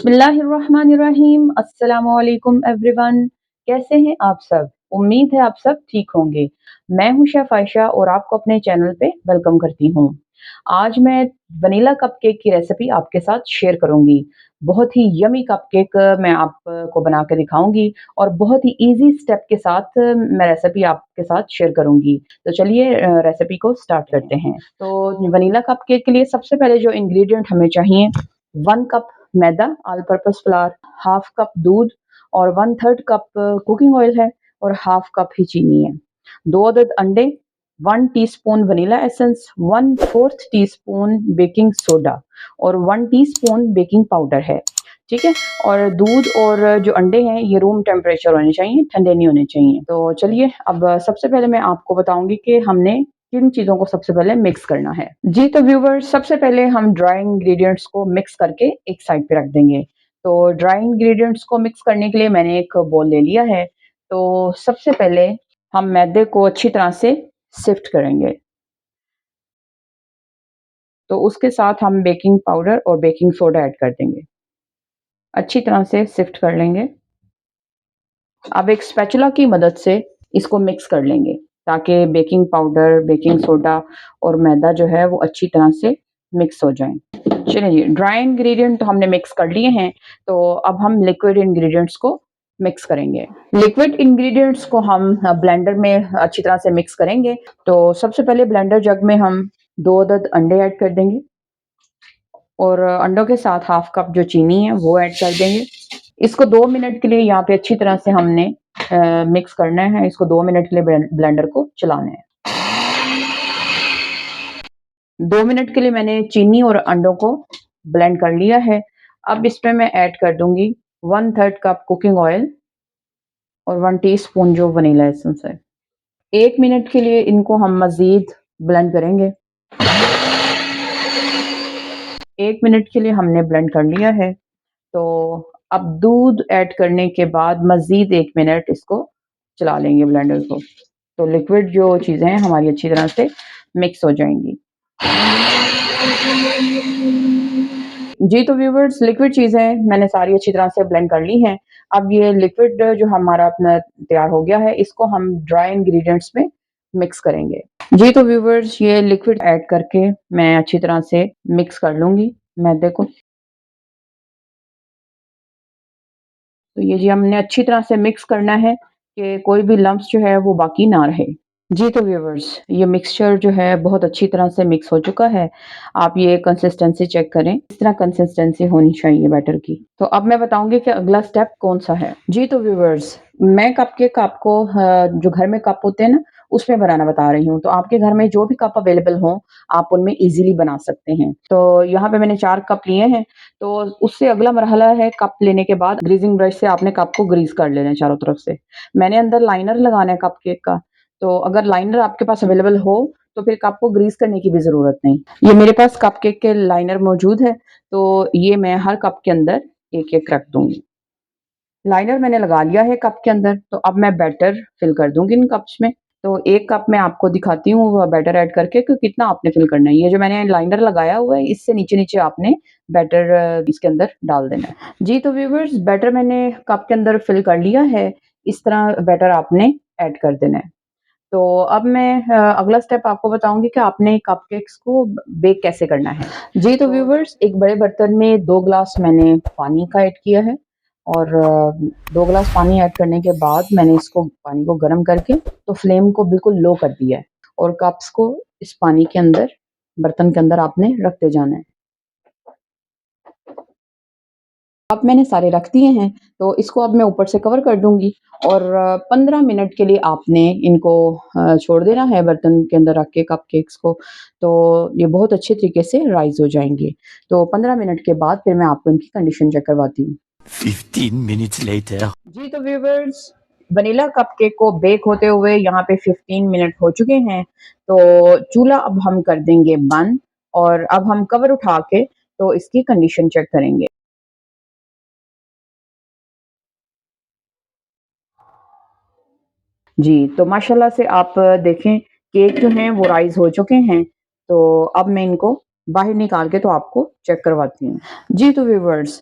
बिस्मिल्लाहिर्रहमानिर्रहीम। अस्सलामु अलैकुम एवरीवन। कैसे हैं आप सब? उम्मीद है आप सब ठीक होंगे। मैं हूं शेफ आयशा और आपको अपने चैनल पे वेलकम करती हूं। आज मैं वनीला कपकेक की रेसिपी आपके साथ शेयर करूंगी। बहुत ही यमी कपकेक मैं आपको बना के दिखाऊंगी और बहुत ही इजी स्टेप के साथ मैं रेसिपी आपके साथ शेयर करूंगी। तो चलिए रेसिपी को स्टार्ट करते हैं। तो वनीला कपकेक के लिए सबसे पहले जो इंग्रेडिएंट हमें चाहिए, 1 cup maida all purpose flour, half cup दूध और 1/3 कप कुकिंग ऑयल है और हाफ कप ही चीनी है। 2 अदद अंडे, 1 teaspoon vanilla essence, 1/4 teaspoon baking soda और 1 टीस्पून बेकिंग पाउडर है। ठीक है। और दूध और जो अंडे हैं ये रूम टेम्परेचर होने चाहिए, ठंडे नहीं होने चाहिए। तो चलिए अब सबसे पहले मैं आपको बताऊंगी कि हमने किन चीज़ों को सबसे पहले मिक्स करना है। जी तो व्यूवर्स, सबसे पहले हम ड्राई इंग्रेडिएंट्स को मिक्स करके एक साइड पे रख देंगे। तो ड्राई इंग्रेडिएंट्स को मिक्स करने के लिए मैंने एक बोल ले लिया है। तो सबसे पहले हम मैदे को अच्छी तरह से सिफ्ट करेंगे। तो उसके साथ हम बेकिंग पाउडर और बेकिंग सोडा ऐड कर देंगे। अच्छी तरह से सिफ्ट कर लेंगे। अब एक स्पैचुला की मदद से इसको मिक्स कर लेंगे ताकि बेकिंग पाउडर, बेकिंग सोडा और मैदा जो है वो अच्छी तरह से मिक्स हो जाएं। चलिए, ड्राई इंग्रेडिएंट तो हमने मिक्स कर लिए हैं, तो अब हम लिक्विड इंग्रेडिएंट्स को मिक्स करेंगे। लिक्विड इंग्रेडिएंट्स को हम ब्लेंडर में अच्छी तरह से मिक्स करेंगे। तो सबसे पहले ब्लेंडर जग में हम 2 अदद अंडे ऐड कर देंगे और अंडों के साथ हाफ कप जो चीनी है वो ऐड कर देंगे। इसको 2 मिनट के लिए यहाँ पे अच्छी तरह से हमने मिक्स करना है। इसको 2 मिनट के लिए ब्लेंडर को चलाना है। 2 मिनट के लिए मैंने चीनी और अंडों को ब्लेंड कर लिया है। अब इसमें मैं ऐड कर दूंगी 1/3 कप कुकिंग ऑयल और 1 टीस्पून जो वनीला एसेंस है। 1 मिनट के लिए इनको हम मजीद ब्लेंड करेंगे। 1 मिनट के लिए हमने ब्लेंड कर लिया है। तो अब दूध ऐड करने के बाद मजीद 1 मिनट इसको चला लेंगे ब्लेंडर को। तो लिक्विड जो चीज़ें हैं हमारी अच्छी तरह से मिक्स हो जाएंगी। जी तो व्यूवर्स, लिक्विड चीज़ें मैंने सारी अच्छी तरह से ब्लेंड कर ली हैं। अब ये लिक्विड जो हमारा अपना तैयार हो गया है, इसको हम ड्राई इंग्रेडिएंट्स में मिक्स करेंगे। जी तो व्यूवर्स, ये लिक्विड ऐड करके मैं अच्छी तरह से मिक्स कर लूँगी मैदे को। तो ये जी हमने अच्छी तरह से मिक्स करना है कि कोई भी लम्प्स जो है वो बाकी ना रहे। जी तो व्यूवर्स, ये मिक्सचर जो है बहुत अच्छी तरह से मिक्स हो चुका है। आप ये कंसिस्टेंसी चेक करें, इस तरह कंसिस्टेंसी होनी चाहिए बैटर की। तो अब मैं बताऊंगी कि अगला स्टेप कौन सा है। जी तो व्यूवर्स, मैं कप के कप को जो घर में कप होते हैं ना उसमें बनाना बता रही हूँ। तो आपके घर में जो भी कप अवेलेबल हो आप उनमें इजीली बना सकते हैं। तो यहाँ पे मैंने 4 कप लिए हैं। तो उससे अगला मरहला है, कप लेने के बाद ग्रीजिंग ब्रश से आपने कप को ग्रीस कर लेना है चारों तरफ से। मैंने अंदर लाइनर लगाना है कप केक का। तो अगर लाइनर आपके पास अवेलेबल हो तो फिर कप को ग्रीस करने की भी ज़रूरत नहीं। ये मेरे पास कप केक के लाइनर मौजूद है, तो ये मैं हर कप के अंदर एक-एक रख दूँगी। लाइनर मैंने लगा लिया है कप के अंदर, तो अब मैं बैटर फिल कर दूँगी इन कप्स में। तो 1 कप मैं आपको दिखाती हूँ वो बैटर ऐड करके कि कितना आपने फिल करना है। ये जो मैंने लाइनर लगाया हुआ है, इससे नीचे-नीचे आपने बैटर इसके अंदर डाल देना है। जी तो व्यूअर्स, बैटर मैंने कप के अंदर फिल कर लिया है। इस तरह बैटर आपने ऐड कर देना है। तो अब मैं अगला स्टेप आपको बताऊँगी कि आपने कपकेक्स को बेक कैसे करना है। जी तो व्यूअर्स, एक बड़े बर्तन में 2 ग्लास मैंने पानी का ऐड किया है और 2 ग्लास पानी ऐड करने के बाद मैंने इसको पानी को गर्म करके तो फ्लेम को बिल्कुल लो कर दिया है और कप्स को इस पानी के अंदर, बर्तन के अंदर आपने रखते जाना है। अब मैंने सारे रख दिए हैं, तो इसको अब मैं ऊपर से कवर कर दूँगी और 15 मिनट के लिए आपने इनको छोड़ देना है बर्तन के अंदर रख के कपकेक्स को, तो ये बहुत अच्छे तरीके से राइज़ हो जाएँगे। तो 15 मिनट के बाद फिर मैं आपको इनकी कंडीशन चेक करवाती हूँ। 15 minutes later. जी तो व्यूअर्स, वनीला कपकेक को बेक होते हुए यहाँ पे 15 मिनट हो चुके हैं, तो चूल्हा अब हम कर देंगे बंद और अब हम कवर उठा के तो इसकी कंडीशन चेक करेंगे। जी, तो माशाल्लाह से आप देखें केक जो हैं वो राइज़ हो चुके हैं, तो अब मैं इनको बाहर निकाल के तो आपको चेक करवाती हूँ। जी तो व्यूअर्स,